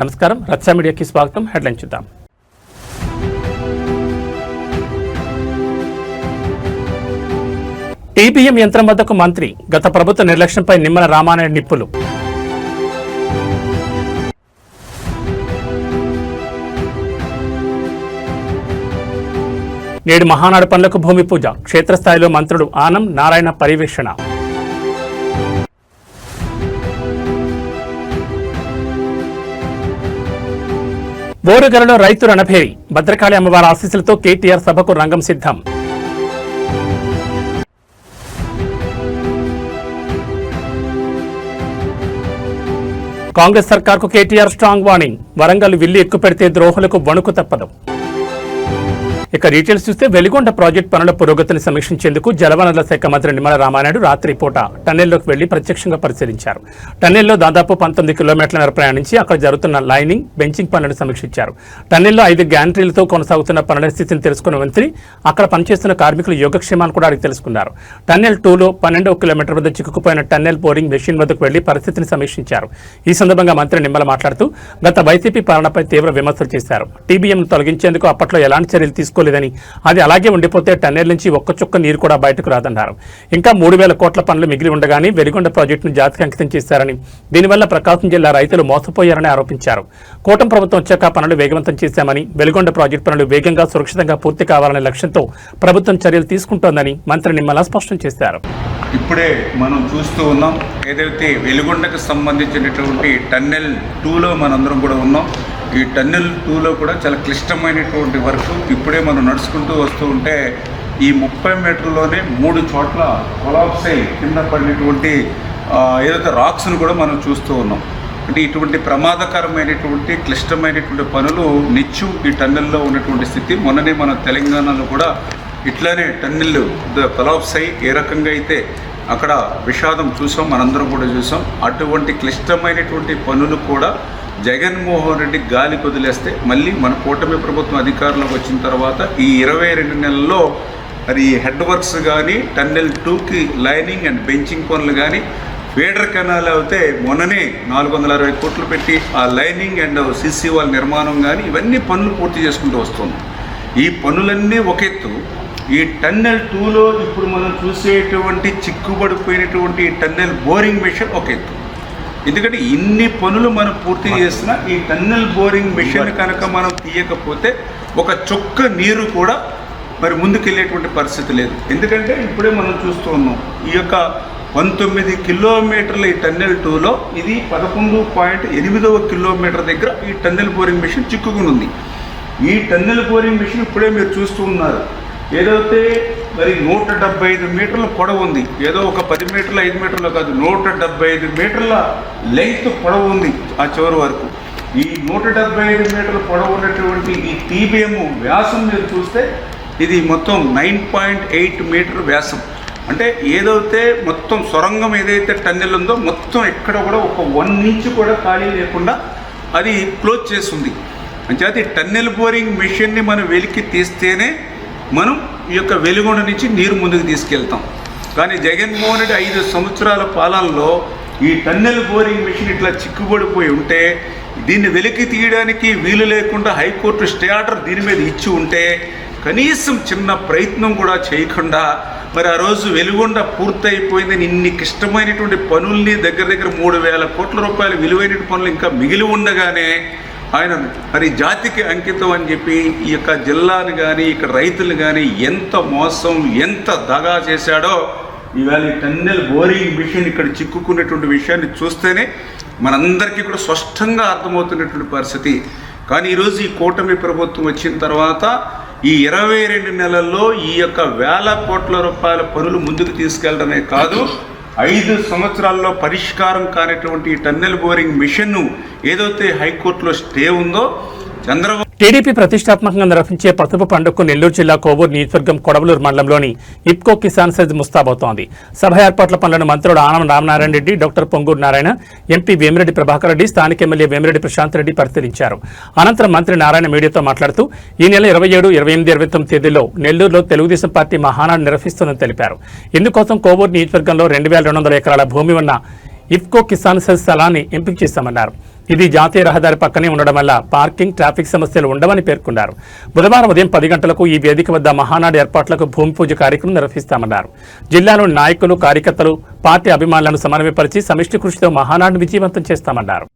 నమస్కారం రచ్చ మీడియాకి స్వాగతం. హెడ్లైన్ చూద్దాం. టీబీఎం యంత్రం వద్దకు మంత్రి, గత ప్రభుత్వ నిర్లక్ష్యంపై నిమ్మల రామానాయుడు నిప్పులు. నేడు మహానాడు పనులకు భూమి పూజ, క్షేత్రస్థాయిలో మంత్రులు ఆనం నారాయణ పర్యవేక్షణ. బోరుగరలో రైతు రణభేరి, భద్రకాళి అమ్మవారి ఆశీస్సులతో కేటీఆర్ సభకు రంగం సిద్ధం. కాంగ్రెస్ సర్కార్కు కేటీఆర్ స్ట్రాంగ్ వార్నింగ్, వరంగల్ విల్లు ఎక్కుపెడితే ద్రోహులకు వణుకు తప్పదు. ఇక డీటెయిల్స్ చూస్తే వెలిగొండ ప్రాజెక్టు పనుల పురోగతిని సమీక్షించేందుకు జలవనరుల శాఖ మంత్రి నిమ్మల రామానాయుడు రాత్రి పూట టన్నెల్లోకి వెళ్లి ప్రత్యక్షంగా పరిశీలించారు. టన్నెల్లో దాదాపు 19 కిలోమీటర్ల మేర ప్రయాణించి అక్కడ జరుగుతున్న లైనింగ్, బెంచింగ్ పనులను సమీక్షించారు. టన్నెల్లో 5 గ్యాంట్రీలతో కొనసాగుతున్న పనుల స్థితిని తెలుసుకున్న మంత్రి అక్కడ పనిచేస్తున్న కార్మికుల యోగక్షేమాలు కూడా అడిగి తెలుసుకున్నారు. టన్నెల్ 2లో 12వ కిలోమీటర్ వద్ద చిక్కుకుపోయిన టన్నెల్ బోరింగ్ మెషిన్ వద్దకు వెళ్లి పరిస్థితిని సమీక్షించారు. ఈ సందర్భంగా మంత్రి నిమ్మల మాట్లాడుతూ గత వైసీపీ పాలనపై తీవ్ర విమర్శలు చేశారు. టీబీఎంను తొలగించేందుకు అప్పట్లో ఎలాంటి చర్యలు తీసుకోలేదని, అది అలాగే ఉండిపోతే టన్నెల్ నుంచి ఒక్క చుక్క నీరు కూడా బయటకు రాదన్నారు. ఇంకా 3,000 కోట్ల పనులు మిగిలి ఉండగానే వెలిగొండ ప్రాజెక్టును జాతికి అంకితం చేశారని, దీనివల్ల ప్రకాశం జిల్లా రైతులు మోసపోయారని ఆరోపించారు. కూటమి ప్రభుత్వం వచ్చాక పనులు వేగవంతం చేశామని, వెలిగొండ ప్రాజెక్టు పనులు వేగంగా సురక్షితంగా పూర్తి కావాలనే లక్ష్యంతో ప్రభుత్వం చర్యలు తీసుకుంటోందని మంత్రి నిమ్మల స్పష్టం చేశారు. ఇప్పుడే మనం చూస్తూ ఉన్నాం, ఏదైతే వెలిగొండకు సంబంధించినటువంటి టన్నెల్ 2లో మనందరం కూడా ఉన్నాం. ఈ టన్నెల్ 2లో కూడా చాలా క్లిష్టమైనటువంటి వర్క్ ఇప్పుడే మనం నడుచుకుంటూ వస్తూ ఉంటే ఈ 30 మీటర్లోనే 3 చోట్ల కొలాప్స్ అయి కింద పడినటువంటి ఏదైతే రాక్స్ను కూడా మనం చూస్తూ ఉన్నాం. అంటే ఇటువంటి ప్రమాదకరమైనటువంటి క్లిష్టమైనటువంటి పనులు నిత్యం ఈ టన్నెల్లో ఉన్నటువంటి స్థితి. మొన్ననే మన తెలంగాణలో కూడా ఇట్లానే టన్నెల్ కొలాప్స్ అయి ఏ రకంగా అయితే అక్కడ విషాదం చూసాం, మనందరం కూడా చూసాం. అటువంటి క్లిష్టమైనటువంటి పనులు కూడా జగన్మోహన్ రెడ్డి గాలి వదిలేస్తే మళ్ళీ మన కూటమి ప్రభుత్వం అధికారంలోకి వచ్చిన తర్వాత ఈ 22 నెలల్లో మరి హెడ్ వర్క్స్ కానీ, టన్నెల్ 2కి లైనింగ్ అండ్ బెంచింగ్ పనులు కానీ, ఫీడర్ కెనాల్ అయితే మొన్ననే 460 కోట్లు పెట్టి ఆ లైనింగ్ అండ్ సిసి వాల్ నిర్మాణం కానీ ఇవన్నీ పనులు పూర్తి చేసుకుంటూ వస్తున్నాం. ఈ పనులన్నీ ఒక ఎత్తు. ఈ టన్నెల్ 2లో ఇప్పుడు మనం చూసేటువంటి చిక్కుబడిపోయినటువంటి ఈ టన్నెల్ బోరింగ్ మెషిన్ ఒక ఎత్తు. ఎందుకంటే ఇన్ని పనులు మనం పూర్తి చేసిన ఈ టన్నెల్ బోరింగ్ మెషిన్ కనుక మనం తీయకపోతే ఒక చుక్క నీరు కూడా మరి ముందుకెళ్ళేటువంటి పరిస్థితి లేదు. ఎందుకంటే ఇప్పుడే మనం చూస్తూ ఉన్నాం, ఈ యొక్క 19 కిలోమీటర్ల ఈ టన్నెల్ 2లో ఇది 11.8వ కిలోమీటర్ దగ్గర ఈ టన్నెల్ బోరింగ్ మెషిన్ చిక్కుకుని ఉంది. ఈ టన్నెల్ బోరింగ్ మెషిన్ ఇప్పుడే మీరు చూస్తూ ఉన్నారు. ఏదైతే మరి 175 మీటర్ల పొడవు ఉంది, ఏదో ఒక 10 మీటర్ల 5 మీటర్లు కాదు, 175 మీటర్ల లెంగ్త్ పొడవు ఉంది ఆ చివరి వరకు. ఈ 175 మీటర్ల పొడవు ఉన్నటువంటి ఈ టీబీఎం వ్యాసం మీరు చూస్తే ఇది మొత్తం 9.8 మీటర్ వ్యాసం. అంటే ఏదైతే మొత్తం సొరంగం ఏదైతే టన్నెల్ ఉందో మొత్తం ఎక్కడ కూడా ఒక 1 ఇంచ్ కూడా ఖాళీ లేకుండా అది క్లోజ్ చేస్తుంది. అంటే టన్నెల్ బోరింగ్ మెషిన్ని మనం వెలికి తీస్తేనే మనం ఈ యొక్క వెలిగొండ నుంచి నీరు ముందుకు తీసుకెళ్తాం. కానీ జగన్మోహన్ రెడ్డి 5 సంవత్సరాల పాలనలో ఈ టన్నెల్ బోరింగ్ మెషిన్ ఇట్లా చిక్కుబడిపోయి ఉంటే దీన్ని వెలికి తీయడానికి వీలు లేకుండా హైకోర్టు స్టే ఆర్డర్ దీని మీద ఇచ్చి ఉంటే కనీసం చిన్న ప్రయత్నం కూడా చేయకుండా మరి ఆ రోజు వెలిగొండ పూర్తయిపోయిందని ఇన్ని క్లిష్టమైనటువంటి పనుల్ని దగ్గర 3,000 కోట్ల రూపాయలు విలువైన పనులు ఇంకా మిగిలి ఉండగానే ఆయన మరి జాతికి అంకితం అని చెప్పి ఈ యొక్క జిల్లాను కానీ ఇక్కడ రైతులు కానీ ఎంత మోసం ఎంత దగా చేశాడో ఇవాళ ఈ టన్నెల్ బోరింగ్ మిషన్ ఇక్కడ చిక్కుకున్నటువంటి విషయాన్ని చూస్తేనే మనందరికీ కూడా స్పష్టంగా అర్థమవుతున్నటువంటి పరిస్థితి. కానీ ఈరోజు ఈ కూటమి ప్రభుత్వం వచ్చిన తర్వాత ఈ 22 నెలల్లో ఈ యొక్క 1,000 కోట్ల రూపాయల పనులు ముందుకు తీసుకెళ్లడమే కాదు, 5 సంవత్సరాల్లో పరిష్కారం కానిటువంటి టన్నెల్ బోరింగ్ మిషన్ను ఏదైతే హైకోర్టులో స్టే ఉందో చంద్రబాబు టీడీపీ ప్రతిష్టాత్మకంగా నిర్వహించే పసుపు పండుగకు నెల్లూరు జిల్లా కోవూరు నియోజకవర్గం కొడవలూరు మండలంలోని ఇప్కో కిసాన్ సైజ్ ముస్తాబవుతోంది. సభ ఏర్పాట్ల పనులను మంత్రులు ఆనం రామనారాయణ రెడ్డి, డాక్టర్ పొంగూరు నారాయణ, ఎంపీ వేమిరెడ్డి ప్రభాకర్ రెడ్డి, స్థానిక ఎమ్మెల్యే వేమిరెడ్డి ప్రశాంత్ రెడ్డి పరిశీలించారు. అనంతరం మంత్రి నారాయణ మీడియాతో మాట్లాడుతూ ఈ నెల 27, 28, 29 తేదీల్లో నెల్లూరులో తెలుగుదేశం పార్టీ మహానాడు నిర్వహిస్తుందని తెలిపారు. ఇందుకోసం కోవూరు నియోజకవర్గంలో 2,200 ఎకరాల భూమి ఉన్న ఇఫ్కో కిసాన్ సైజ్ స్థలాన్ని ఎంపిక చేశామన్నారు. ఇది జాతీయ రహదారి పక్కనే ఉండడం వల్ల పార్కింగ్, ట్రాఫిక్ సమస్యలు ఉండవని పేర్కొన్నారు. బుధవారం ఉదయం 10 గంటలకు ఈ వేదిక వద్ద మహానాడు ఏర్పాట్లకు భూమి పూజ కార్యక్రమం నిర్వహిస్తామన్నారు. జిల్లాలోని నాయకులు, కార్యకర్తలు, పార్టీ అభిమానులను సమన్వయపరిచి సమిష్టి కృషితో మహానాడును విజయవంతం చేస్తామన్నారు.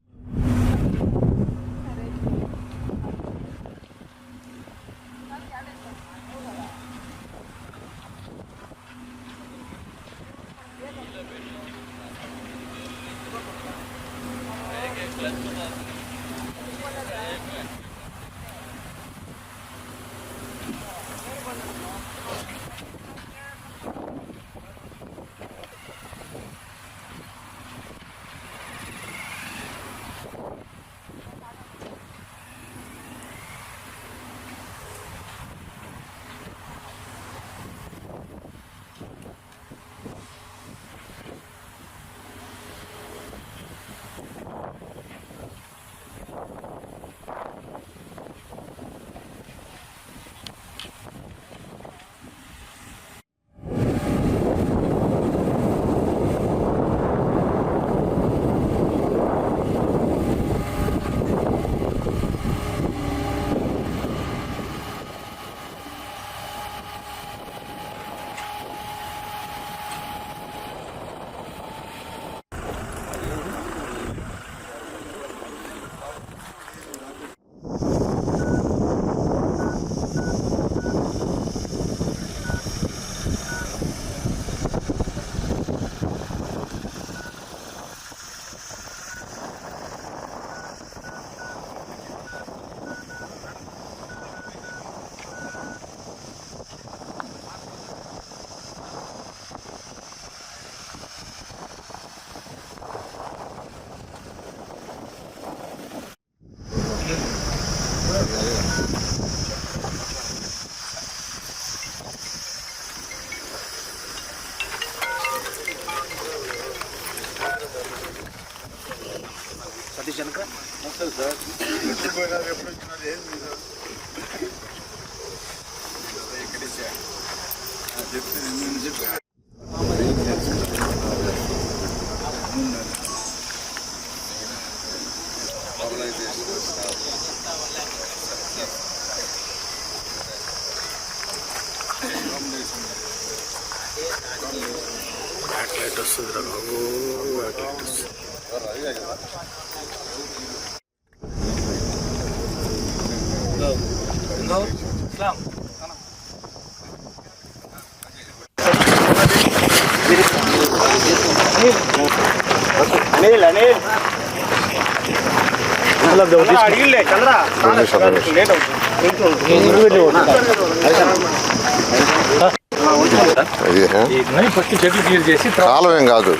కాలమేం కాదు,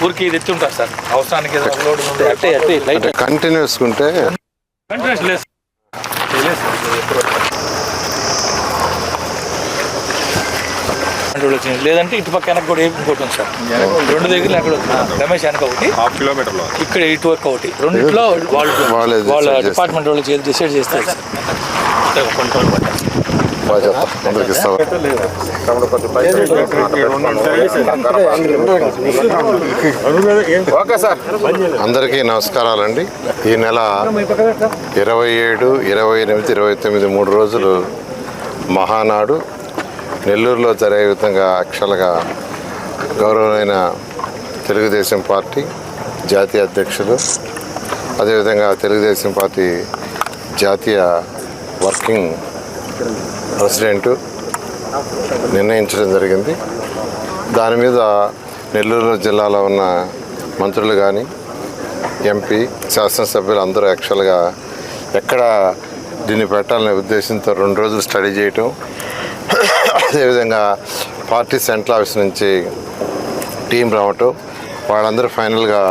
ఊరికి ఇది ఎత్తి ఉంటారు సార్. అవసరానికి కంటిన్యూస్ ఉంటే లేదంటే ఇటు పక్క వెనక కూడా ఇంకోటి ఉంది సార్. 2 దగ్గర అక్కడ రమేష్ వెనక ఒకటి, ½ కిలోమీటర్లో ఇక్కడ ఇటు వరకు ఒకటి. రెండిట్లో వాళ్ళ డిపార్ట్మెంట్ వాళ్ళు డిసైడ్ చేస్తారు సార్. అందరికీ నమస్కారాలండి. ఈ నెల 27, 28, 29 3 రోజులు మహానాడు నెల్లూరులో జరిగే విధంగా యాక్చువల్గా గౌరవమైన తెలుగుదేశం పార్టీ జాతీయ అధ్యక్షులు, అదేవిధంగా తెలుగుదేశం పార్టీ జాతీయ వర్కింగ్ ప్రెసిడెంటు నిర్ణయించడం జరిగింది. దాని మీద నెల్లూరు జిల్లాలో ఉన్న మంత్రులు కానీ, ఎంపీ, శాసనసభ్యులు అందరూ యాక్చువల్గా ఎక్కడ దీన్ని పెట్టాలనే ఉద్దేశంతో 2 రోజులు స్టడీ చేయటం, అదేవిధంగా పార్టీ సెంట్రల్ ఆఫీస్ నుంచి టీం రావటం, వాళ్ళందరూ ఫైనల్గా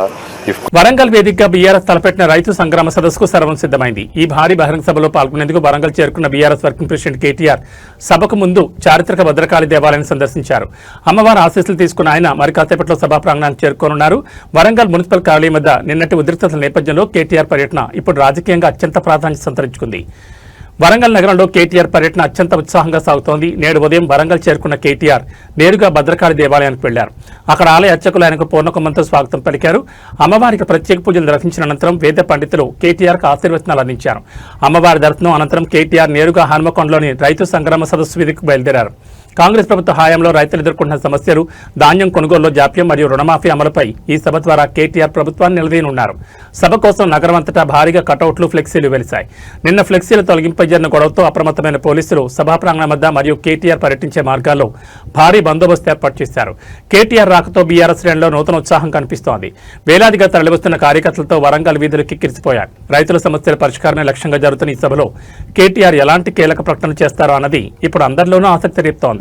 వరంగల్ వేదికగా బీఆర్ఎస్ తలపెట్టిన రైతు సంగ్రామ సదస్సుకు సర్వం సిద్ధమైంది. ఈ భారీ బహిరంగ సభలో పాల్గొనేందుకు వరంగల్ చేరుకున్న బీఆర్ఎస్ వర్కింగ్ ప్రెసిడెంట్ కేటీఆర్ సభకు ముందు చారిత్రక భద్రకాళి దేవాలయాన్ని సందర్శించారు. అమ్మవారి ఆశీస్సులు తీసుకున్న ఆయన మరి కాసేపట్లో సభా ప్రాంగణానికి చేరుకోనున్నారు. వరంగల్ మున్సిపల్ కార్యాలయం వద్ద నిన్నటి ఉద్రిక్తతల నేపథ్యంలో కేటీఆర్ పర్యటన ఇప్పుడు రాజకీయంగా అత్యంత ప్రాధాన్యత సంతరించుకుంది. వరంగల్ నగరంలో కేటీఆర్ పర్యటన అత్యంత ఉత్సాహంగా సాగుతోంది. నేడు ఉదయం వరంగల్ చేరుకున్న కేటీఆర్ నేరుగా భద్రకాళి దేవాలయానికి వెళ్లారు. అక్కడ ఆలయ అర్చకులు ఆయనకు పూర్ణకుంభంతో స్వాగతం పలికారు. అమ్మవారికి ప్రత్యేక పూజలు నిర్వహించిన అనంతరం వేద పండితులు కేటీఆర్కు ఆశీర్వచనాలు అందించారు. అమ్మవారి దర్శనం అనంతరం కేటీఆర్ నేరుగా హన్మకొండలోని రైతు సంగ్రామ సదస్సు వేదికకు బయలుదేరారు. కాంగ్రెస్ ప్రభుత్వ హయాంలో రైతులు ఎదుర్కొంటున్న సమస్యలు, ధాన్యం కొనుగోలులో జాప్యం మరియు రుణమాఫీ అమలుపై ఈ సభ ద్వారా కేటీఆర్ ప్రభుత్వాన్ని నిలదీయనున్నారు. సభ కోసం నగరం అంతటా భారీగా కటౌట్లు, ఫ్లెక్సీలు వెలిశాయి. నిన్న ఫ్లెక్సీల తొలగింపై జరిగిన గొడవతో అప్రమత్తమైన పోలీసులు సభా ప్రాంగణం వద్ద మరియు కేటీఆర్ పర్యటించే మార్గాల్లో భారీ బందోబస్తు ఏర్పాటు చేశారు. కేటీఆర్ రాకతో బీఆర్ఎస్ శ్రేణిలో నూతన ఉత్సాహం కనిపిస్తోంది. వేలాదిగా తరలివస్తున్న కార్యకర్తలతో వరంగల్ వీధులు కిక్కిరిసిపోయాయి. రైతుల సమస్యల పరిష్కారమే లక్ష్యంగా జరుగుతున్న ఈ సభలో కేటీఆర్ ఎలాంటి కీలక ప్రకటన చేస్తారో అన్నది ఇప్పుడు అందరిలోనూ ఆసక్తి రేపుతోంది.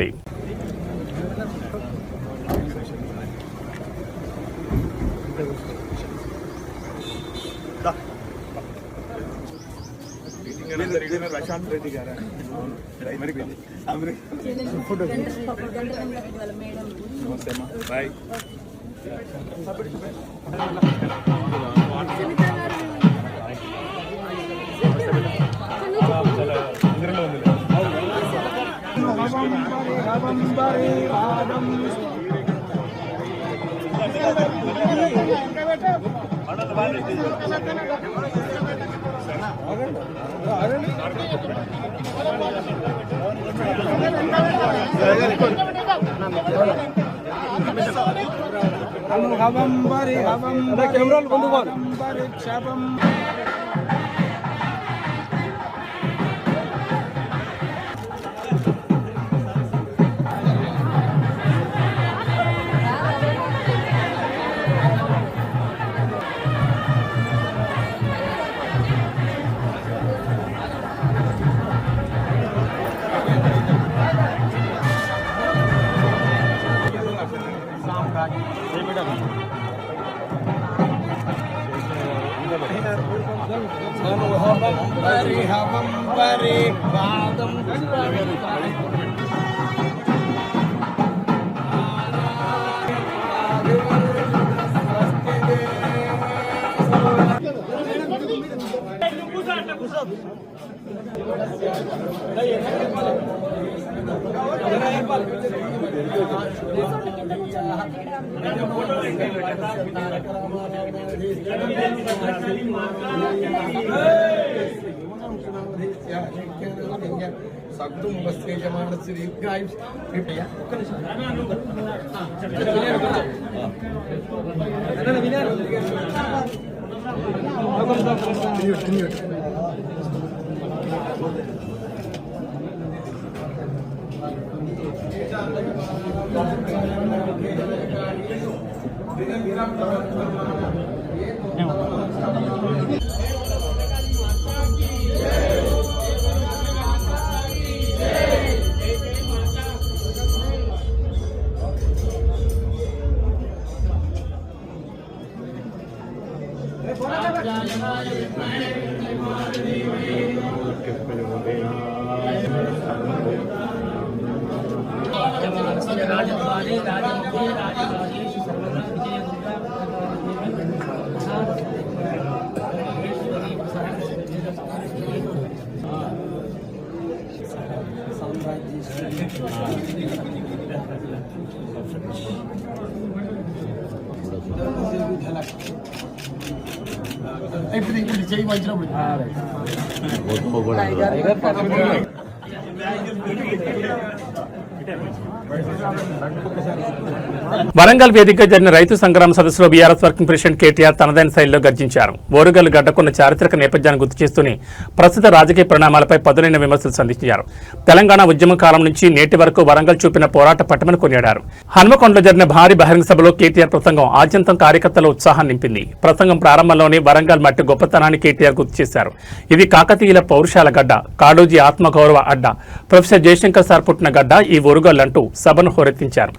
వరంగల్ వేదికగా జరిగిన రైతు సంగ్రామ సదస్సులో బీఆర్ఎస్ వర్కింగ్ ప్రెసిడెంట్ కేటీఆర్ తనదైన శైలిలో గర్జించారు. ఓరుగల్లు గడ్డకున్న చారిత్రక నేపథ్యాన్ని గుర్తు చేస్తూనే ప్రస్తుత రాజకీయ పరిణామాలపై పదునైన విమర్శలు సంధించారు. తెలంగాణ ఉద్యమ కాలం నుంచి నేటి వరకు వరంగల్ చూపిన పోరాట పట్టమని కొనియాడారు. హన్మకొండలో జరిగిన భారీ బహిరంగ సభలో కేటీఆర్ ప్రసంగం ఆద్యంతం కార్యకర్తల ఉత్సాహాన్ని నింపింది. ప్రసంగం ప్రారంభంలోనే వరంగల్ మట్టి గొప్పతనాన్ని కేటీఆర్ గుర్తు చేశారు. ఇది కాకతీయుల పౌరుషాల గడ్డ, కాళోజీ ఆత్మగౌరవ అడ్డ, ప్రొఫెసర్ జయశంకర్ సార్ పుట్టిన గడ్డ ఈ ఊరు ఓరుగల్లు అంటూ సభను హోరెత్తించారు.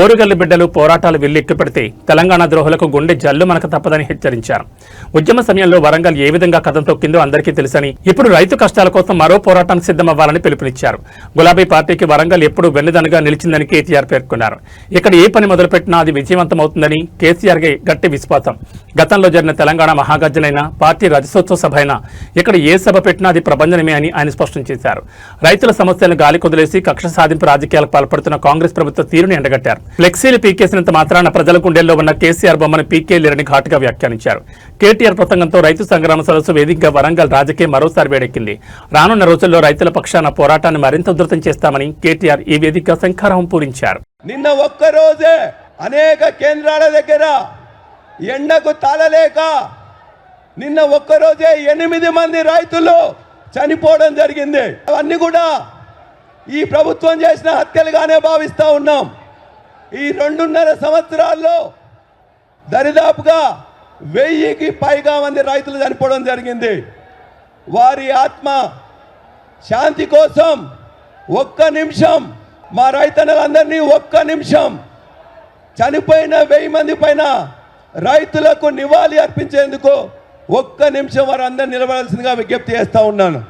ఓరుగల్లు బిడ్డలు పోరాటాలు వెల్లిక్కిపెడితే తెలంగాణ ద్రోహులకు గుండె జల్లు మనకు తప్పదని హెచ్చరించారు. ఉద్యమ సమయంలో వరంగల్ ఏ విధంగా కథం తొక్కిందో అందరికీ తెలుసని, ఇప్పుడు రైతు కష్టాల కోసం మరో పోరాటానికి సిద్ధమవ్వాలని పిలుపునిచ్చారు. గులాబీ పార్టీకి వరంగల్ ఎప్పుడూ వెన్నుదన్నుగా నిలిచిందని కేటీఆర్ పేర్కొన్నారు. ఇక్కడ ఏ పని మొదలుపెట్టినా అది విజయవంతమవుతుందని కేసీఆర్ గట్టి విశ్వాసం. గతంలో జరిగిన తెలంగాణ మహాగర్జనైనా, పార్టీ రజతోత్సవ సభ అయినా ఇక్కడ ఏ సభ పెట్టినా అది ప్రభంజనమే అని ఆయన స్పష్టం చేశారు. రైతుల సమస్యలను గాలి కొదిలేసి కక్ష సాధింపు రాజకీయాలకు పాల్పడుతున్న కాంగ్రెస్ ప్రభుత్వ తీరుని ఎండగట్టారు. ఫ్లెక్సీలు పీకేసినంత మాత్రాన ప్రజల గుండెల్లో ఉన్న కేసీఆర్ బొమ్మను పీకేలేరని ఘాటుగా వ్యాఖ్యానించారు. కేటీఆర్ ప్రసంగంతో రైతు సంగ్రామ సదస్సు వేదికగా వరంగల్ రాజకీయం మరోసారి వేడెక్కింది. రానున్న రోజుల్లో రైతుల పక్షాన పోరాటాన్ని మరింత ఉధృతం చేస్తామని కేటీఆర్ ఈ వేదికగా శంఖారావం పూరించారు. నిన్న ఒక్కరోజే అనేక కేంద్రాల దగ్గర ఎండకు తాళలేక నిన్న ఒక్కరోజే 8 మంది రైతులు చనిపోవడం జరిగింది. అవన్నీ కూడా ఈ ప్రభుత్వం చేసిన హత్యలుగానే భావిస్తూ ఉన్నాం. ఈ 2.5 సంవత్సరాల్లో దరిదాపుగా 1000కి పైగా మంది రైతులు చనిపోవడం జరిగింది. వారి ఆత్మ శాంతి కోసం ఒక్క నిమిషం మా రైతన్నలందరినీ ఒక్క నిమిషం చనిపోయిన 1000 మంది పైన రైతులకు నివాళి అర్పించేందుకు ఒక్క నిమిషం వారందరూ నిలబడాల్సిందిగా విజ్ఞప్తి చేస్తూ ఉన్నాను.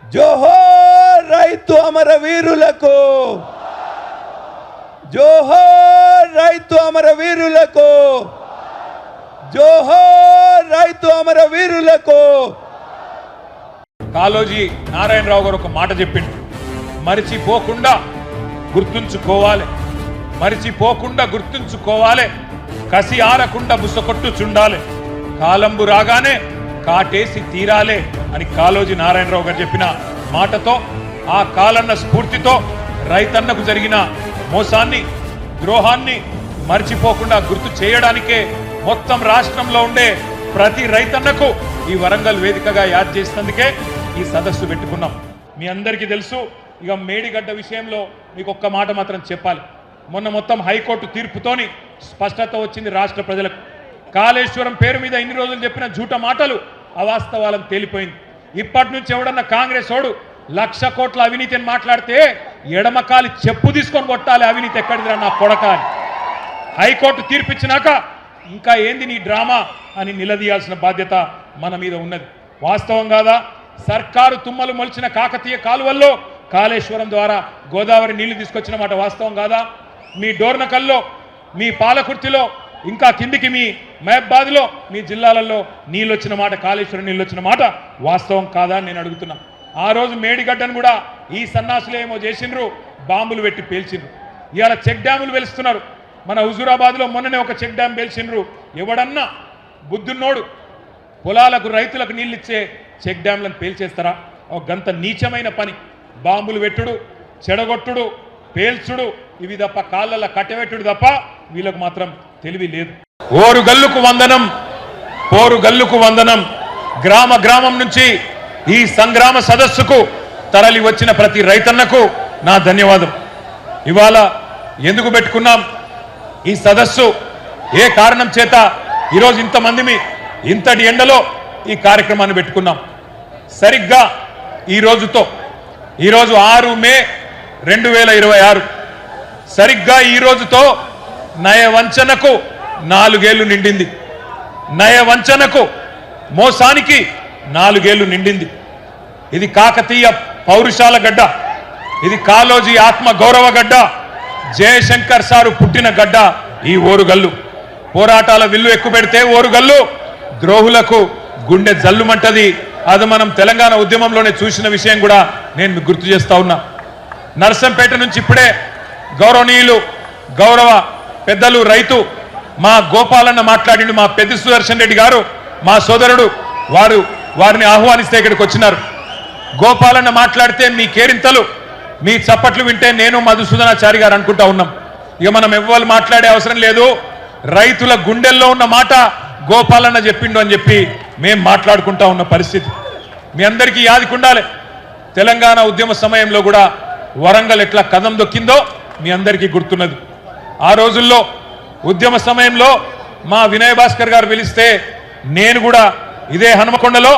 జోహార్ రైతు అమరవీరులకు, జోహార్ రైతు అమరవీరులకు, జోహార్ రైతు అమరవీరులకు. కాళోజీ నారాయణరావు గారు ఒక మాట చెప్పిండు, మరిచిపోకుండా గుర్తుంచుకోవాలి, మరిచిపోకుండా గుర్తుంచుకోవాలి, కసి ఆరకుండా బుసకొట్టుచుండాలి, కాలంబు రాగానే కాటేసి తీరాలే అని కాళోజీ నారాయణరావు గారు చెప్పిన మాటతో, ఆ కాలన్న స్ఫూర్తితో రైతన్నకు జరిగిన మోసాన్ని, ద్రోహాన్ని మర్చిపోకుండా గుర్తు చేయడానికే మొత్తం రాష్ట్రంలో ఉండే ప్రతి రైతన్నకు ఈ వరంగల్ వేదికగా యాద్ చేసినందుకే ఈ సదస్సు పెట్టుకున్నాం. మీ అందరికీ తెలుసు, ఇక మేడిగడ్డ విషయంలో మీకు ఒక్క మాట మాత్రం చెప్పాలి. మొన్న మొత్తం హైకోర్టు తీర్పుతోని స్పష్టత వచ్చింది రాష్ట్ర ప్రజలకు. కాళేశ్వరం పేరు మీద ఇన్ని రోజులు చెప్పిన జూట మాటలు అవాస్తవాలను తేలిపోయింది. ఇప్పటి నుంచి ఎవడన్నా కాంగ్రెస్ వాడు 1,00,000 కోట్ల అవినీతి అని మాట్లాడితే ఎడమకాలి చెప్పు తీసుకొని కొట్టాలి, అవినీతి ఎక్కడిదిరా నా కొడక అని. హైకోర్టు తీర్పిచ్చినాక ఇంకా ఏంది నీ డ్రామా అని నిలదీయాల్సిన బాధ్యత మన మీద ఉన్నది. వాస్తవం కాదా? సర్కారు తుమ్మలు మొలిచిన కాకతీయ కాలువల్లో కాళేశ్వరం ద్వారా గోదావరి నీళ్లు తీసుకొచ్చిన మాట వాస్తవం కాదా? మీ డోర్నకల్లో, మీ పాలకుర్తిలో, ఇంకా కిందికి మీ మహబాద్లో, మీ జిల్లాలలో నీళ్ళు వచ్చిన మాట, కాళేశ్వరం నీళ్ళు వచ్చిన మాట వాస్తవం కాదా అని నేను అడుగుతున్నా. ఆ రోజు మేడిగడ్డను కూడా ఈ సన్నాసులు ఏమో చేసిండ్రు, బాంబులు పెట్టి పేల్చిండ్రు. ఇవాళ చెక్ డ్యాములు వెలుస్తున్నారు. మన హుజూరాబాద్లో మొన్ననే ఒక చెక్ డ్యామ్ పేల్చిండ్రు. ఎవడన్నా బుద్ధున్నోడు పొలాలకు రైతులకు నీళ్ళు ఇచ్చే చెక్ డ్యామ్లను పేల్చేస్తారా? ఒక గంత నీచమైన పని. బాంబులు పెట్టుడు, చెడగొట్టుడు, పేల్చుడు, ఇవి తప్ప కాళ్ళల్లో కట్టెపెట్టుడు తప్ప వీళ్ళకు మాత్రం తెలివి లేదు. ఓరు గల్లుకు వందనం, పోరు గల్లుకు వందనం. గ్రామ గ్రామం నుంచి ఈ సంగ్రామ సదస్సుకు తరలి వచ్చిన ప్రతి రైతన్నకు నా ధన్యవాదం. ఇవాళ ఎందుకు పెట్టుకున్నాం ఈ సదస్సు? ఏ కారణం చేత ఈరోజు ఇంతమంది ఇంతటి ఎండలో ఈ కార్యక్రమాన్ని పెట్టుకున్నాం? సరిగ్గా ఈరోజు 6 మే 2026, సరిగ్గా ఈ రోజుతో నయవంచనకు 4 ఏళ్లు నిండింది. నయవంచనకు, మోసానికి 4 ఏళ్లు నిండింది. ఇది కాకతీయ పౌరుషాల గడ్డ, ఇది కాళోజీ ఆత్మ గౌరవ గడ్డ, జయశంకర్ సారు పుట్టిన గడ్డ ఈ ఓరుగల్లు. పోరాటాల విల్లు ఎక్కుపెడితే ఓరుగల్లు ద్రోహులకు గుండె జల్లుమంటది. అది మనం తెలంగాణ ఉద్యమంలోనే చూసిన విషయం కూడా నేను మీకు గుర్తు చేస్తా ఉన్నా. నర్సంపేట నుంచి ఇప్పుడే గౌరవనీయులు, గౌరవ పెద్దలు, రైతు మా గోపాలన్న మాట్లాడిండు. మా పెద్ద సుదర్శన్ రెడ్డి గారు మా సోదరుడు వారిని ఆహ్వానిస్తే ఇక్కడికి వచ్చినారు. గోపాలన్న మాట్లాడితే మీ కేరింతలు, మీ చప్పట్లు వింటే నేను మధుసూదనాచారి గారు అనుకుంటా ఉన్నాం. ఇక మనం ఎవ్వరు మాట్లాడే అవసరం లేదు. రైతుల గుండెల్లో ఉన్న మాట గోపాలన్న చెప్పిండు అని చెప్పి మేం మాట్లాడుకుంటా ఉన్న పరిస్థితి మీ అందరికీ యాదికుండాలి. తెలంగాణ ఉద్యమ సమయంలో కూడా వరంగల్ ఎట్లా కదం దొక్కిందో మీ అందరికీ గుర్తున్నది. ఆ రోజుల్లో ఉద్యమ సమయంలో మా వినయ్ భాస్కర్ గారు పిలిస్తే నేను కూడా ఇదే హనుమకొండలో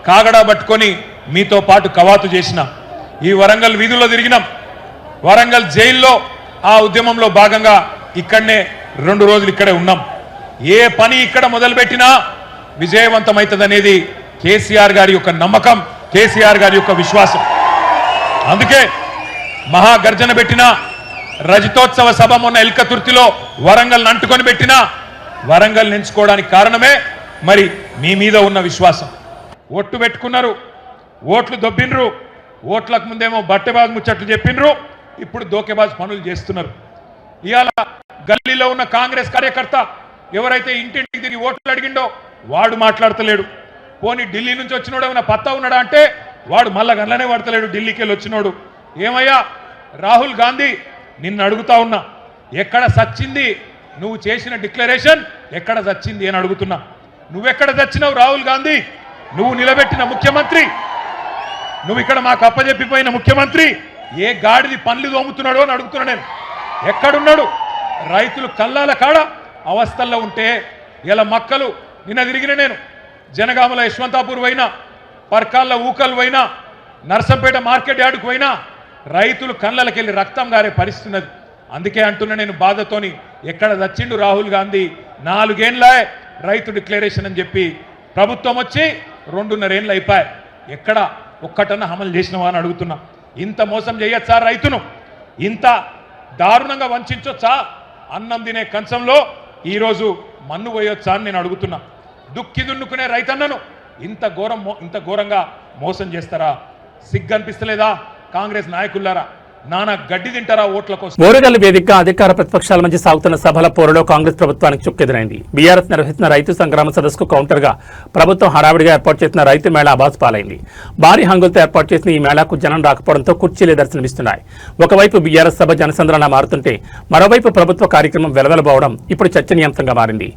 కాగడా పట్టుకొని మీతో పాటు కవాతు చేసిన. ఈ వరంగల్ వీధుల్లో తిరిగినాం. వరంగల్ జైల్లో ఆ ఉద్యమంలో భాగంగా ఇక్కడనే 2 రోజులు ఇక్కడే ఉన్నాం. ఏ పని ఇక్కడ మొదలుపెట్టినా విజయవంతమవుతుందనేది కేసీఆర్ గారి యొక్క నమ్మకం, కేసీఆర్ గారి యొక్క విశ్వాసం. అందుకే మహాగర్జన పెట్టిన రజతోత్సవ సభ మొన్న ఎల్కతుర్తిలో వరంగల్ అంటుకొని పెట్టిన వరంగల్ ఎంచుకోవడానికి కారణమే మరి మీ మీద ఉన్న విశ్వాసం. ఓట్లు పెట్టుకున్నారు, ఓట్లు దొబ్బినరు, ఓట్లకు ముందేమో బట్టెబాజ్ ముచ్చట్లు చెప్పినరు, ఇప్పుడు దోకెబాజ్ పనులు చేస్తున్నారు. ఇవాళ గల్లీలో ఉన్న కాంగ్రెస్ కార్యకర్త ఎవరైతే ఇంటింటికి తిరిగి ఓట్లు అడిగిండో వాడు మాట్లాడతలేడు. పోనీ ఢిల్లీ నుంచి వచ్చినోడు ఏమైనా పత్తా ఉన్నాడా అంటే వాడు మళ్ళా గల్లనే పడతలేడు. ఢిల్లీకి వెళ్ళి వచ్చినోడు ఏమయ్యా రాహుల్ గాంధీ, నిన్ను అడుగుతా ఉన్నా, ఎక్కడ సచ్చింది నువ్వు చేసిన డిక్లరేషన్, ఎక్కడ సచ్చింది అని అడుగుతున్నా. నువ్వెక్కడ చచ్చినావు రాహుల్ గాంధీ? నువ్వు నిలబెట్టిన ముఖ్యమంత్రి, నువ్వు ఇక్కడ మాకు అప్పచెప్పిపోయిన ముఖ్యమంత్రి ఏ గాడిది పనులు దోముతున్నాడో అని అడుగుతున్నా నేను. ఎక్కడున్నాడు? రైతులు కల్లాల కాడ అవస్థల్లో ఉంటే ఇలా మక్కలు నిన్న తిరిగిన నేను జనగామల యశ్వంతాపూర్ పోయినా, పర్కాళ్ళ ఊకలు పోయినా, నర్సంపేట మార్కెట్ యార్డుకు పోయినా రైతులు కళ్ళకెళ్ళి రక్తం గారే పరిస్థితి ఉన్నది. అందుకే అంటున్నా నేను బాధతోని, ఎక్కడ చచ్చిండు రాహుల్ గాంధీ? 4 ఏళ్ళే రైతు డిక్లరేషన్ అని చెప్పి ప్రభుత్వం వచ్చి 2.5 ఏళ్ళు అయిపోయాయి. ఎక్కడ ఒక్కటన్నా అమలు చేసినవా అని అడుగుతున్నా. ఇంత మోసం చేయొచ్చా రైతును? ఇంత దారుణంగా వంచొచ్చా? అన్నం తినే కంచంలో ఈరోజు మన్ను పోయొచ్చా అని నేను అడుగుతున్నా. దుక్కి దున్నుకునే రైతన్నను ఇంత ఘోరంగా మోసం చేస్తారా? సిగ్గనిపిస్తలేదా కాంగ్రెస్ నాయకులారా? నానా గడ్డి తింటారా ఓట్ల కోసం? ఓరగల్లు వేదికగా అధికార ప్రతిపక్షాల మధ్య సాగుతున్న సభల పోరులో కాంగ్రెస్ ప్రభుత్వానికి చుక్కెదురైంది. బీఆర్ఎస్ నిర్వహిస్తున్న రైతు సంగ్రామ సదస్సుకు కౌంటర్ గా ప్రభుత్వం హడావిడిగా ఏర్పాటు చేసిన రైతు మేళా అబాస్ పాలైంది. భారీ హంగులతో ఏర్పాటు చేసిన ఈ మేళాకు జనం రాకపోవడంతో కుర్చీలే దర్శనమిస్తున్నాయి. ఒకవైపు బీఆర్ఎస్ సభ జనసంద్రంలా మారుతుంటే మరోవైపు ప్రభుత్వ కార్యక్రమం వెలవెలబోవడం ఇప్పుడు చర్చనీయాంశంగా మారింది.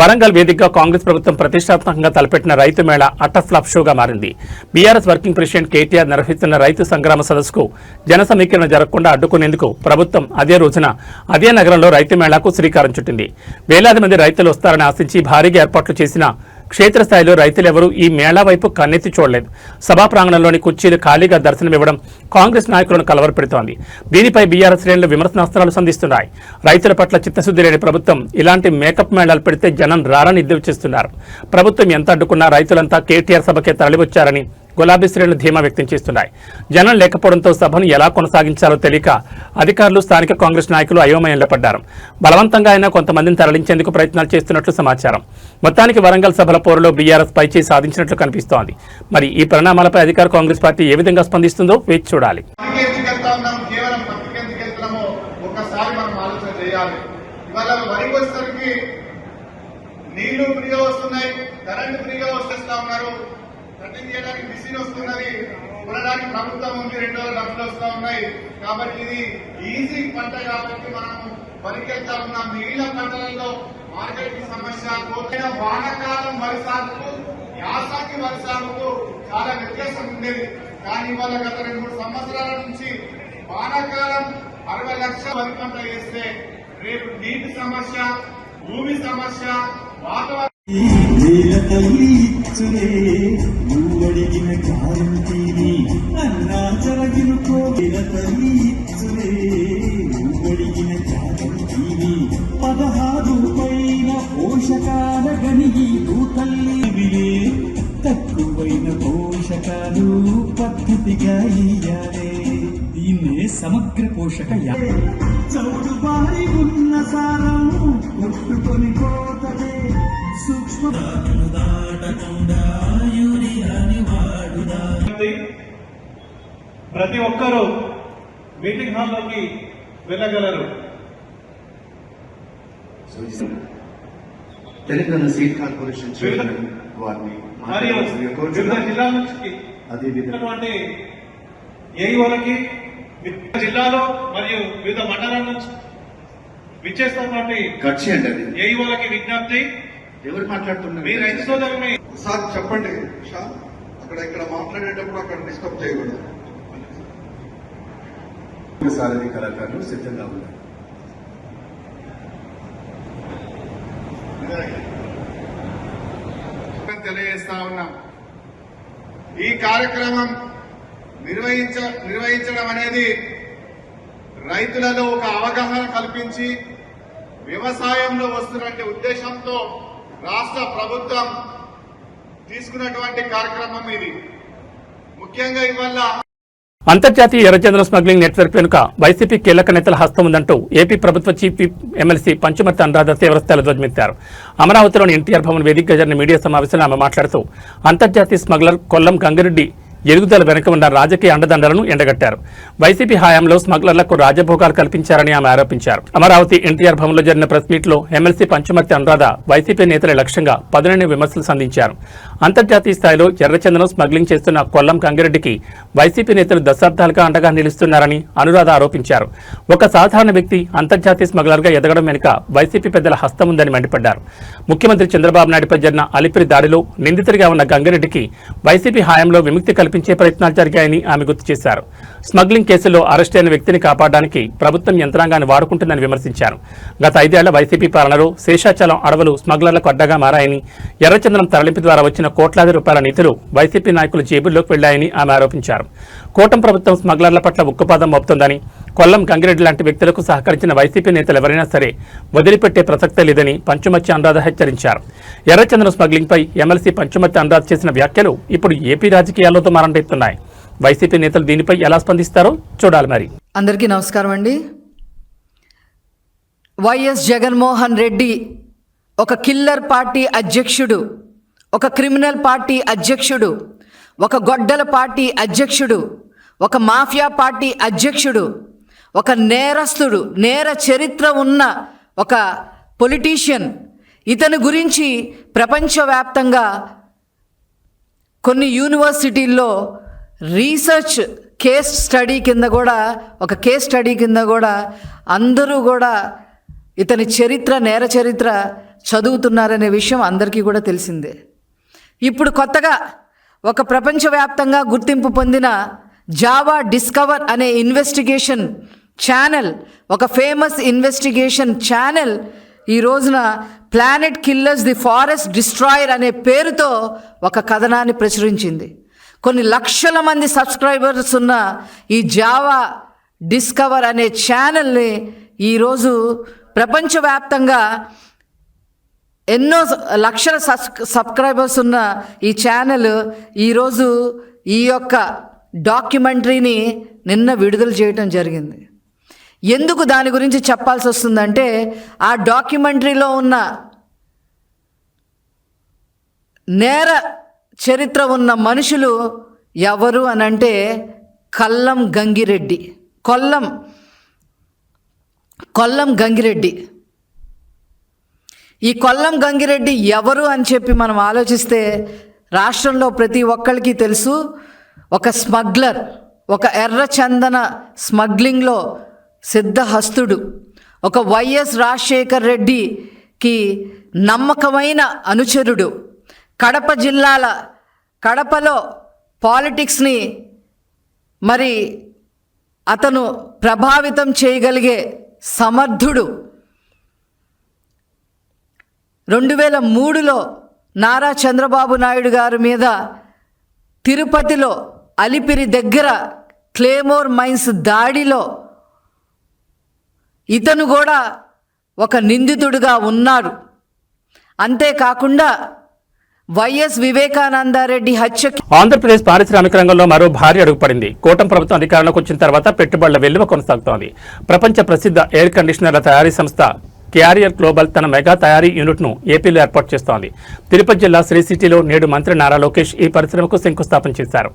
వరంగల్ వేదికగా కాంగ్రెస్ ప్రభుత్వం ప్రతిష్టాత్మకంగా తలపెట్టిన రైతు మేళా అటర్ ఫ్లాప్ షోగా మారింది. బీఆర్ఎస్ వర్కింగ్ ప్రెసిడెంట్ కేటీఆర్ నిర్వహిస్తున్న రైతు సంగ్రామ సదస్సుకు జన సమీకరణ జరగకుండా అడ్డుకునేందుకు ప్రభుత్వం అదే రోజున అదే నగరంలో రైతు మేళాకు శ్రీకారం చుట్టింది. వేలాది మంది రైతులు వస్తారని ఆశించి భారీగా ఏర్పాట్లు చేసిన క్షేత్రస్థాయిలో రైతులెవరూ ఈ మేళా వైపు కన్నెత్తి చూడలేదు. సభా ప్రాంగణంలోని కుర్చీలు ఖాళీగా దర్శనమివ్వడం కాంగ్రెస్ నాయకులను కలవరపెడుతోంది. దీనిపై బీఆర్ఎస్ శ్రేణులు విమర్శనాస్త్రాలు సంధిస్తున్నాయి. రైతుల పట్ల చిత్తశుద్ధి లేని ప్రభుత్వం ఇలాంటి మేకప్ మేళాలు పెడితే జనం రారని ఎద్దేవా చేస్తున్నారు. ప్రభుత్వం ఎంత అడ్డుకున్నా రైతులంతా కేటీఆర్ సభకే తరలివచ్చారని గులాబీ శ్రేణులు ధీమా వ్యక్తం చేస్తున్నాయి. జనం లేకపోవడంతో సభను ఎలా కొనసాగించాలో తెలియక అధికారులు, స్థానిక కాంగ్రెస్ నాయకులు అయోమయంలో పడ్డారు. బలవంతంగా అయినా కొంతమందిని తరలించేందుకు ప్రయత్నాలు చేస్తున్నట్లు సమాచారం. మొత్తానికి వరంగల్ సభల పోరులో బీఆర్ఎస్ పైచేయి సాధించినట్లు కనిపిస్తోంది. మరి ఈ పరిణామాలపై అధికార కాంగ్రెస్ పార్టీ ఏ విధంగా స్పందిస్తుందో వేచి చూడాలి. కటింగ్ చేయడానికి మిషన్ వస్తున్నది, కొనడానికి ప్రభుత్వం ఉంది, 2 డబ్బులు వస్తూ ఉన్నాయి. కాబట్టి ఇది ఈజీ పంట కాబట్టి మనం వరికెళ్తా ఉన్నాం. మిగిలిన పంటలలో మార్కెట్ సమస్య, వానాకాలం వరి సాగుకు, యాసంగి వరి సాగుకు చాలా వ్యత్యాసం ఉండేది. కానీ ఇవాళ గత 2-3 సంవత్సరాల నుంచి వానాకాలం 60 లక్షల వరి పంట వేస్తే రేపు నీటి సమస్య, భూమి సమస్య, వాతావరణ నువ్వడిగిన గ్యారంటీని అన్నా జరగినుకోగిన తల్లి ఇచ్చులే. నువ్వడిగిన గ్యారంటీని 16 పైన పోషకాల గనిగి తల్లివిలే. తక్కువైన పోషకాలు పద్ధతిగా ఇయ్యాలే. దీన్నే సమగ్ర పోషక చౌడు బారి ఉన్న సారం కొట్టుకొని పోతలే. సూక్ష్మ ప్రతి ఒక్కరూ మీటింగ్ హాల్లోకి వెళ్ళగలరు. తెలంగాణ స్టేట్ కార్పొరేషన్ వారిని మరియు వివిధ జిల్లాల నుంచి ఉన్నటువంటి ఏఈఓలకి జిల్లాలో మరియు వివిధ మండలాల నుంచి విచ్చేస్తున్నటువంటి ఖర్చు అండి అది ఏఈఓలకి విజ్ఞప్తి, ఎవరు మాట్లాడుతున్నారు? మీ రైతు సోదరుని సార్ చెప్పండి అక్కడ ఇక్కడ మాట్లాడేటప్పుడు అక్కడ డిస్టర్బ్ చేయకూడదు. సారథి కళాకారులు సిద్ధంగా ఉన్నారు. తెలియజేస్తా ఉన్నాం. ఈ కార్యక్రమం నిర్వహించడం అనేది రైతులలో ఒక అవగాహన కల్పించి వ్యవసాయంలో వస్తున్నటువంటి ఉద్దేశంతో రాష్ట్ర ప్రభుత్వం తీసుకున్నటువంటి కార్యక్రమం ఇది. ముఖ్యంగా ఇవాళ అంతర్జాతీయ ఎర్రచందనం స్మగ్లింగ్ నెట్వర్క్ వెనుక వైసీపీ కీలక నేతల హస్తం ఉందంటూ ఏపీ ప్రభుత్వ chief whip MLC Panchamarthi Anuradha తీవ్రస్థాయిలో ధ్వజమెత్తారు. అమరావతిలోని ఎన్టీఆర్ భవన్ వేదికగా జరిగిన మీడియా సమావేశంలో ఆమె మాట్లాడుతూ అంతర్జాతీయ స్మగ్లర్ కొల్లం గంగిరెడ్డి ఎదుగుదల వెనుక ఉన్న రాజకీయ అండదండలను ఎండగట్టారు. వైసీపీ హయాంలో స్మగ్లర్లకు రాజభోగాలు కల్పించారని ఆమె ఆరోపించారు. అమరావతి ఎన్టీఆర్ భవన్లో జరిగిన ప్రెస్ మీట్లో ఎమ్మెల్సీ పంచమర్తి అనురాధ వైసీపీ నేతల లక్ష్యంగా పదునైన విమర్శలు సంధించారు. అంతర్జాతీయ స్థాయిలో ఎర్రచందనం స్మగ్లింగ్ చేస్తున్న కొల్లం గంగిరెడ్డికి వైసీపీ నేతలు దశాబ్దాలుగా అండగా నిలుస్తున్నారని అనురాధ ఆరోపించారు. ఒక సాధారణ వ్యక్తి అంతర్జాతీయ స్మగ్లర్గా ఎదగడం వెనుక వైసీపీ పెద్దల హస్తం ఉందని మండిపడ్డారు. ముఖ్యమంత్రి చంద్రబాబు నాయుడుపై జరిగిన అలిపిరి దాడిలో నిందితుడిగా ఉన్న గంగిరెడ్డికి వైసీపీ హయాంలో విముక్తి కల్పించే ప్రయత్నాలు జరిగాయని ఆమె గుర్తు చేశారు. స్మగ్లింగ్ కేసులో అరెస్ట్ అయిన వ్యక్తిని కాపాడడానికి ప్రభుత్వం యంత్రాంగాన్ని వాడుకుంటుందని విమర్శించారు. గత 5 ఏళ్ల వైసీపీ పాలనలో శేషాచలం అడవులు స్మగ్లర్లకు అడ్డగా మారాయని, ఎర్రచందనం తరలింపు ద్వారా వచ్చిన కోట్లాది రూపాయల నిధులు వైసీపీ నాయకుల జేబుల్లోకి వెళ్లాయని ఆమె ఆరోపించారు. కూటమి ప్రభుత్వం స్మగ్లర్ల పట్ల ఉక్కుపాదం మోపుతోందని, కొల్లం గంగిరెడ్డి లాంటి వ్యక్తులకు సహకరించిన వైసీపీ నేతలు ఎవరైనా సరే వదిలిపెట్టే ప్రసక్తే లేదని పంచమర్తి అనురాధ హెచ్చరించారు. ఎర్రచందనం స్మగ్లింగ్పై ఎమ్మెల్సీ పంచమర్తి అనురాధ చేసిన వ్యాఖ్యలు ఇప్పుడు ఏపీ రాజకీయాలతో మారంటెత్తున్నాయి. వైసీపీ నేతలు దీనిపై ఎలా స్పందిస్తారో చూడాలి. మరి అందరికీ నమస్కారం అండి. వైఎస్ జగన్మోహన్ రెడ్డి ఒక కిల్లర్ పార్టీ అధ్యక్షుడు, ఒక క్రిమినల్ పార్టీ అధ్యక్షుడు, ఒక గొడ్డల పార్టీ అధ్యక్షుడు, ఒక మాఫియా పార్టీ అధ్యక్షుడు, ఒక నేరస్తుడు, నేర చరిత్ర ఉన్న ఒక పొలిటీషియన్. ఇతని గురించి ప్రపంచవ్యాప్తంగా కొన్ని యూనివర్సిటీల్లో రీసెర్చ్ కేస్ స్టడీ కింద కూడా అందరూ కూడా ఇతని చరిత్ర, నేర చరిత్ర చదువుతున్నారనే విషయం అందరికీ కూడా తెలిసిందే. ఇప్పుడు కొత్తగా ఒక ప్రపంచవ్యాప్తంగా గుర్తింపు పొందిన జావా డిస్కవర్ అనే ఇన్వెస్టిగేషన్ ఛానల్, ఒక ఫేమస్ ఇన్వెస్టిగేషన్ ఛానల్ ఈ రోజున planet killers the forest destroyer అనే పేరుతో ఒక కథనాన్ని ప్రచురించింది. కొన్ని లక్షల మంది సబ్స్క్రైబర్స్ ఉన్న ఈ జావా డిస్కవర్ అనే ఛానల్ని ఈరోజు ప్రపంచవ్యాప్తంగా ఎన్నో లక్షల సబ్స్క్రైబర్స్ ఉన్న ఈ ఛానల్ ఈరోజు ఈ యొక్క డాక్యుమెంటరీని నిన్న విడుదల చేయటం జరిగింది. ఎందుకు దాని గురించి చెప్పాల్సి వస్తుందంటే, ఆ డాక్యుమెంటరీలో ఉన్న నేర చరిత్ర ఉన్న మనుషులు ఎవరు అనంటే కొల్లం గంగిరెడ్డి. ఈ కొల్లం గంగిరెడ్డి ఎవరు అని చెప్పి మనం ఆలోచిస్తే రాష్ట్రంలో ప్రతి ఒక్కరికి తెలుసు. ఒక స్మగ్లర్, ఒక ఎర్రచందన స్మగ్లింగ్లో సిద్ధహస్తుడు, ఒక వైఎస్ రాజశేఖర్ రెడ్డికి నమ్మకమైన అనుచరుడు, కడపలో పాలిటిక్స్ని మరి అతను ప్రభావితం చేయగలిగే సమర్థుడు. 2003లో నారా చంద్రబాబు నాయుడు గారి మీద తిరుపతిలో అలిపిరి దగ్గర క్లేమోర్ మైన్స్ దాడిలో ఇతను కూడా ఒక నిందితుడిగా ఉన్నాడు. అంతేకాకుండా వైఎస్ వివేకానందరెడ్డి హత్యకి ఆంధ్రప్రదేశ్ పారిశ్రామిక రంగంలో మరో భారీ అడుగుపడింది. కూటమి ప్రభుత్వం అధికారంలోకి వచ్చిన తర్వాత పెట్టుబడుల వెల్లువ కొనసాగుతోంది. ప్రపంచ ప్రసిద్ధ ఎయిర్ కండిషనర్ల తయారీ సంస్థ క్యారియర్ గ్లోబల్ తన మెగా తయారీ యూనిట్ను ఏపీలో ఏర్పాటు చేస్తోంది. తిరుపతి జిల్లా శ్రీ సిటీలో నేడు మంత్రి నారా లోకేష్ ఈ పరిశ్రమకు శంకుస్థాపన చేశారు.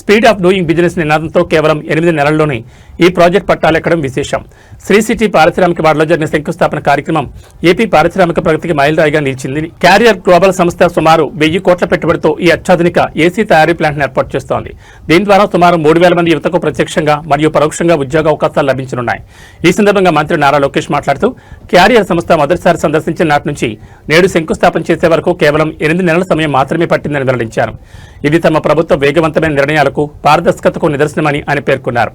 స్పీడ్ ఆఫ్ డూయింగ్ బిజినెస్ నినాదంతో కేవలం 8 నెలల్లోనే ఈ ప్రాజెక్ట్ పట్టాలెక్కడం విశేషం. శ్రీ సిటీ పారిశ్రామిక వాడలో జరిగిన శంకుస్థాపన కార్యక్రమం ఏపీ పారిశ్రామిక ప్రగతికి మైలురాయిగా నిలిచింది. క్యారియర్ గ్లోబల్ సంస్థ సుమారు 1000 కోట్ల పెట్టుబడితో ఈ అత్యాధునిక ఏసీ తయారీ ప్లాంట్ను ఏర్పాటు చేస్తోంది. దీని ద్వారా సుమారు 3000 మంది యువతకు ప్రత్యక్షంగా మరియు పరోక్షంగా ఉద్యోగ అవకాశాలు లభించనున్నాయి. ఈ సందర్భంగా మంత్రి నారా లోకేష్ మాట్లాడుతూ క్యారియర్ సంస్థ మొదటిసారి సందర్శించిన నాటి నుంచి నేడు శంకుస్థాపన చేసే వరకు కేవలం 8 నెలల సమయం మాత్రమే పట్టిందని వెల్లడించారు. ఇది తమ ప్రభుత్వ వేగవంతమైన నిర్ణయాలకు పారదర్శకతకు నిదర్శనమని ఆయన పేర్కొన్నారు.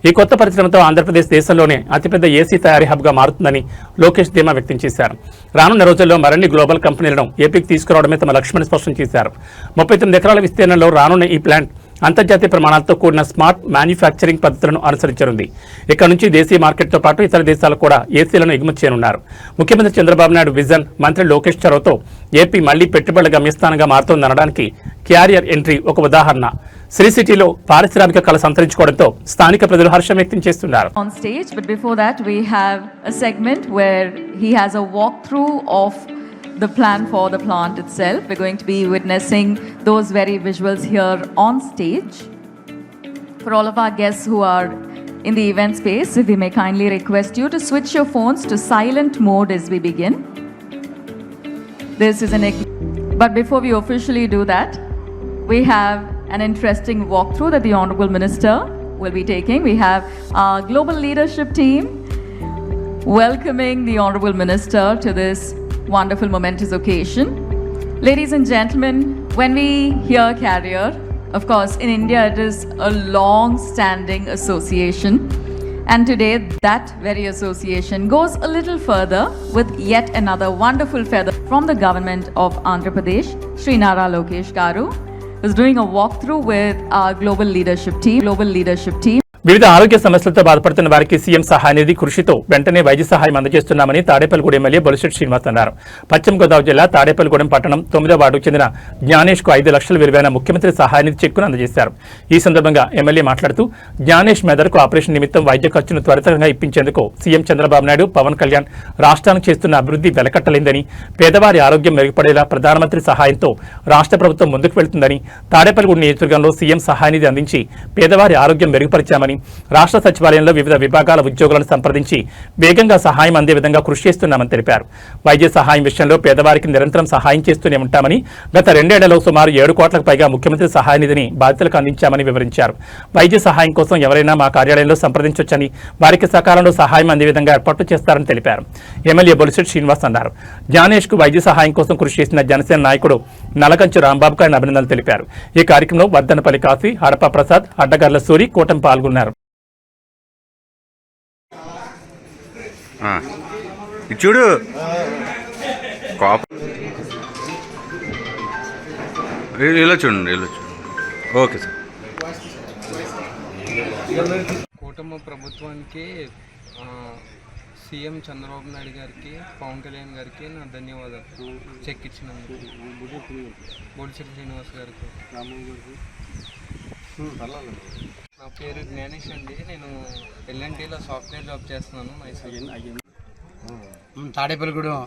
ఈ కొత్త పరిశ్రమతో ఆంధ్రప్రదేశ్ దేశంలోనే అతిపెద్ద ఏసీ తయారీ హబ్గా మారుతుందని లోకేష్ ధీమా వ్యక్తం చేశారు. రానున్న రోజుల్లో మరిన్ని గ్లోబల్ కంపెనీలను ఏపీకి తీసుకురావడమే తమ లక్ష్యమని స్పష్టం చేశారు. 39 ఎకరాల విస్తీర్ణంలో రానున్న ఈ ప్లాంట్ అంతర్జాతీయ ప్రమాణాలతో కూడిన స్మార్ట్ మ్యానుఫ్యాక్చరింగ్ పద్ధతులను అనుసరించనుంది. ఇక్కడ నుంచి దేశీయ మార్కెట్తో పాటు ఇతర దేశాలు కూడా ఏసీలను ఎగుమతి చేయనున్నారు. ముఖ్యమంత్రి చంద్రబాబు నాయుడు విజన్, మంత్రి లోకేష్ చొరవతో ఏపీ మళ్లీ పెట్టుబడుల గమ్యస్థానంగా మారుతోందనడానికి క్యారియర్ ఎంట్రీ ఒక ఉదాహరణ. శ్రీ సిటీలో పారిశ్రామిక కళ సంతరించుకోవడంతో స్థానిక ప్రజలు హర్షం వ్యక్తం చేస్తున్నారు. On stage, but before that we have a segment where he has a walkthrough of the plan for the plant itself. We're going to be witnessing those very visuals here on stage. For all of our guests who are in the event space, if we may kindly request you to switch your phones to silent mode as we begin. This is but before we officially do that, we have an interesting walkthrough that the Honourable Minister will be taking. We have our global leadership team welcoming the Honourable Minister to this wonderful momentous occasion. Ladies and gentlemen, when we hear Carrier, of course in India it is a long-standing association, and today that very association goes a little further with yet another wonderful feather from the government of Andhra Pradesh. Shri Nara Lokesh Garu is doing a walkthrough with our global leadership team. వివిధ ఆరోగ్య సమస్యలతో బాధపడుతున్న వారికి CM సహాయ నిధి కృషితో వెంటనే వైద్య సహాయం అందజేస్తున్నామని తాడేపల్లిగూడెం ఎమ్మెల్యే బొలిశెట్టి శ్రీనివాస్ అన్నారు. పశ్చిమ గోదావరి జిల్లా తాడేపల్లిగూడెం పట్టణం 9వ వార్డుకు చెందిన జ్ఞానేష్కు 5 లక్షల విలువైన ముఖ్యమంత్రి సహాయ నిధి చెక్కును అందజేశారు. ఈ సందర్భంగా ఎమ్మెల్యే మాట్లాడుతూ జ్ఞానేష్ మెదడుకు ఆపరేషన్ నిమిత్తం వైద్య ఖర్చును త్వరితంగా ఇప్పించేందుకు సీఎం చంద్రబాబు నాయుడు, పవన్ కళ్యాణ్ రాష్ట్రానికి చేస్తున్న అభివృద్ధి వెలకట్టలేందని, పేదవారి ఆరోగ్యం మెరుగుపడేలా ప్రధానమంత్రి సహాయంతో రాష్ట్ర ప్రభుత్వం ముందుకు వెళ్తుందని, తాడేపల్లిగూడెం నియోజకవర్గంలో సీఎం సహాయ నిధి అందించి పేదవారి ఆరోగ్యం మెరుగుపరిచామని, రాష్ట్ర సచివాలయంలో వివిధ విభాగాల ఉద్యోగులను సంప్రదించి వేగంగా సహాయం అందే విధంగా కృషి చేస్తున్నామని తెలిపారు. వైద్య సహాయం విషయంలో పేదవారికి నిరంతరం సహాయం చేస్తూనే ఉంటామని, గత 2 ఏళ్లలో సుమారు 7 కోట్లకు పైగా ముఖ్యమంత్రి సహాయ నిధిని బాధితులకు అందించామని వివరించారు. వైద్య సహాయం కోసం ఎవరైనా మా కార్యాలయంలో సంప్రదించొచ్చని, వారికి సకాలంలో సహాయం అందే విధంగా ఏర్పాట్లు చేస్తారని తెలిపారు. ఎమ్మెల్యే బొలిశెట్టి శ్రీనివాస్ అన్నారు. జ్ఞానేష్కు వైద్య సహాయం కోసం కృషి చేసిన జనసేన నాయకుడు నలకంచు రాంబాబుకు ఆయన అభినందనలు తెలిపారు. ఈ కార్యక్రమంలో వర్ధనపల్లి కాశీ, హడప ప్రసాద్, అడ్డగర్ల సూరి, కూటమి పాల్గొన్నారు. చూడు ఇలా చూడండి, ఓకే సార్. కూటమి ప్రభుత్వానికి, సీఎం చంద్రబాబు నాయుడు గారికి, పవన్ కళ్యాణ్ గారికి నా ధన్యవాదాలు. చెక్ ఇచ్చినందుకు బొలిశెట్టి శ్రీనివాస్ గారికి. నా పేరు జ్ఞానేష్ అండి. నేను ఎల్ఎన్టీలో సాఫ్ట్వేర్ జాబ్ చేస్తున్నాను. తాడేపల్లిగూడెం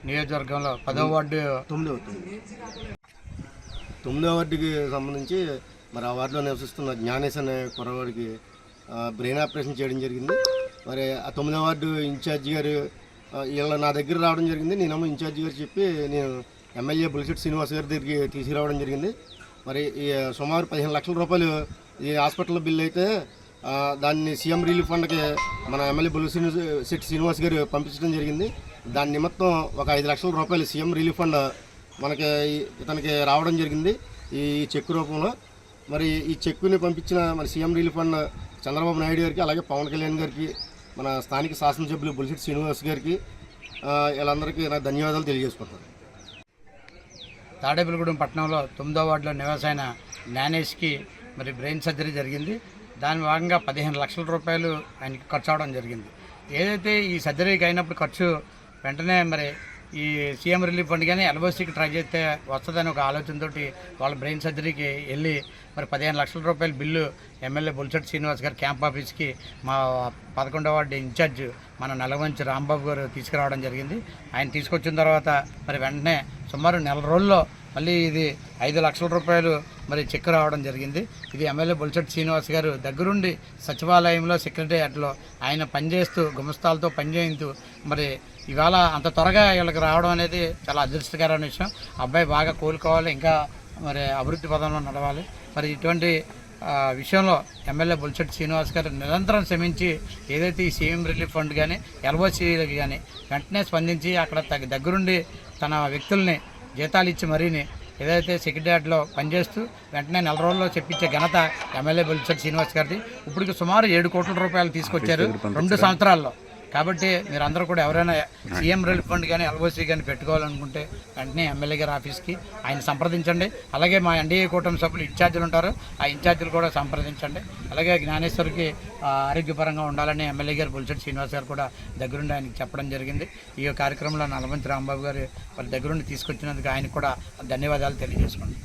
నియోజకవర్గంలో 10వ వార్డు 9వ వార్డుకి సంబంధించి మరి ఆ వార్డులో నివసిస్తున్న జ్ఞానేష్ అనే కుర్రవాడికి బ్రెయిన్ ఆపరేషన్ చేయడం జరిగింది. మరి ఆ 9వ వార్డు ఇన్ఛార్జి గారు వీళ్ళ నా దగ్గర రావడం జరిగింది. నేనేమో ఇన్ఛార్జి గారు చెప్పి నేను ఎమ్మెల్యే బొలిశెట్టి శ్రీనివాస్ గారి దగ్గరికి తీసుకురావడం జరిగింది. మరి సుమారు 15 లక్షల రూపాయలు ఈ హాస్పిటల్ బిల్లు అయితే దాన్ని సీఎం రిలీఫ్ ఫండ్కి మన ఎమ్మెల్యే బొలిశెట్టి శ్రీనివాస్ గారు పంపించడం జరిగింది. దాని నిమిత్తం ఒక 5 లక్షల రూపాయలు సీఎం రిలీఫ్ ఫండ్ మనకి ఇతనికి రావడం జరిగింది ఈ చెక్కు రూపంలో. మరి ఈ చెక్కుని పంపించిన మన CM relief fund Chandrababu Naidu గారికి, అలాగే పవన్ కళ్యాణ్ గారికి, మన స్థానిక శాసనసభ్యులు బొలిశెట్టి శ్రీనివాస్ గారికి, వీళ్ళందరికీ నా ధన్యవాదాలు తెలియజేసుకుంటాను. తాడేపల్లిగూడెం పట్టణంలో 9వ వార్డులో నివాసైన జ్ఞానేష్కి మరి బ్రెయిన్ సర్జరీ జరిగింది. దాని భాగంగా 15 లక్షల రూపాయలు ఆయనకి ఖర్చు అవడం జరిగింది. ఏదైతే ఈ సర్జరీకి అయినప్పుడు ఖర్చు వెంటనే మరి ఈ సీఎం రిలీఫ్ ఫండ్ కానీ ఎల్ఓసికి ట్రై చేస్తే వస్తుందని ఒక ఆలోచనతోటి వాళ్ళ బ్రెయిన్ సర్జరీకి వెళ్ళి మరి 15 లక్షల రూపాయల బిల్లు ఎమ్మెల్యే బొలిశెట్టి శ్రీనివాస్ గారు క్యాంప్ ఆఫీస్కి మా 11వ వార్డు ఇన్ఛార్జ్ మన నల్లమంచి రాంబాబు గారు తీసుకురావడం జరిగింది. ఆయన తీసుకొచ్చిన తర్వాత మరి వెంటనే సుమారు నెల రోజుల్లో మళ్ళీ ఇది 5 లక్షల రూపాయలు మరి చెక్ రావడం జరిగింది. ఇది ఎమ్మెల్యే బొలిశెట్టి శ్రీనివాస్ గారు దగ్గరుండి సచివాలయంలో సెక్రటేరియట్లో ఆయన పనిచేస్తూ గుమస్తాలతో పనిచేస్తూ మరి ఇవాళ అంత త్వరగా వీళ్ళకి రావడం అనేది చాలా అదృష్టకరమైన విషయం. అబ్బాయి బాగా కోలుకోవాలి, ఇంకా మరి అభివృద్ధి పదంలో నడవాలి. మరి ఇటువంటి విషయంలో ఎమ్మెల్యే బొలిశెట్టి శ్రీనివాస్ గారు నిరంతరం శ్రమించి ఏదైతే ఈ సీఎం రిలీఫ్ ఫండ్ కానీ ఎల్ఓసీలకి కానీ వెంటనే స్పందించి అక్కడ దగ్గరుండి తన వ్యక్తుల్ని జీతాలు ఇచ్చి మరీని ఏదైతే సెక్రటేరియట్లో పనిచేస్తూ వెంటనే నెల రోజుల్లో చెప్పించే ఘనత ఎమ్మెల్యే బొలిశెట్టి శ్రీనివాస్ గారిది. ఇప్పటికి సుమారు 7 కోట్ల రూపాయలు తీసుకొచ్చారు 2 సంవత్సరాల్లో. కాబట్టి మీరందరూ కూడా ఎవరైనా సీఎం రిలీఫ్ ఫండ్ కానీ ఎల్ఓసీ కానీ పెట్టుకోవాలనుకుంటే వెంటనే ఎమ్మెల్యే గారి ఆఫీస్కి ఆయన సంప్రదించండి. అలాగే మా ఎన్డీఏ కూటమి సభ్యులు ఇన్ఛార్జీలు ఉంటారు, ఆ ఇన్ఛార్జీలు కూడా సంప్రదించండి. అలాగే జ్ఞానేశ్వర్కి ఆరోగ్యపరంగా ఉండాలని ఎమ్మెల్యే గారు బొలిశెట్టి శ్రీనివాస్ గారు కూడా దగ్గరుండి ఆయనకి చెప్పడం జరిగింది. ఈ కార్యక్రమంలో నల్లమంచి రాంబాబు గారు వాళ్ళ దగ్గరుండి తీసుకొచ్చినందుకు ఆయనకు కూడా ధన్యవాదాలు తెలియజేసుకోండి.